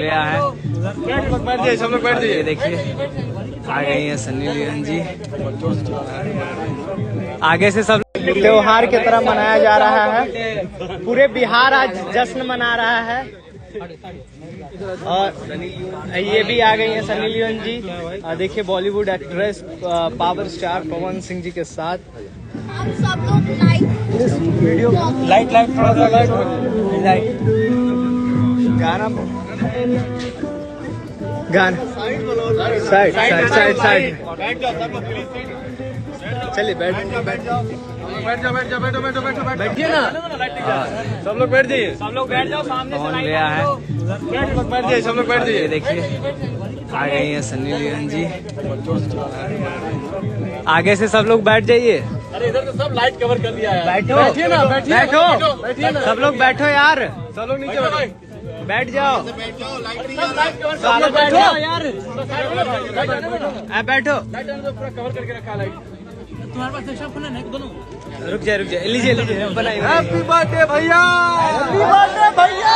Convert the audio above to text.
लिया है। सब लोग बैठ जाइए। ये देखिए आ गई है सन्नी लियोन जी। आगे से सब त्योहार की तरह मनाया जा रहा है। पूरे बिहार आज जश्न मना रहा है। और ये भी आ गई है सन्नी लियोन जी। देखिए Bollywood actress power star Pawan Singh ji के साथ। हम सब लोग वीडियो लाइट थोड़ा सा लाइट गाना साइड चलिए बैठिए ना। सब लोग बैठ जाइए। सब लोग बैठ जाओ। सामने से लाइट बैठ जाइए। सब लोग बैठ ये जाइए। देखिए आ गई है सन्नी लियोन जी। आगे से सब लोग बैठ जाइए। अरे इधर तो सब लाइट कवर कर दिया है। बैठो बैठिए ना, बैठिए ना। सब लोग बैठो यार। सब लोग नीचे बैठो। बैठ जाओ। सब लोग बैठो यार। बैठो। पूरा कवर करके रखा है लाइट। तुम्हारे पास एक्स्ट्रा फोन है ना दोनों? रुक जाए लीजिए बनाइए। हैप्पी बर्थडे भैया। हैप्पी बर्थडे भैया।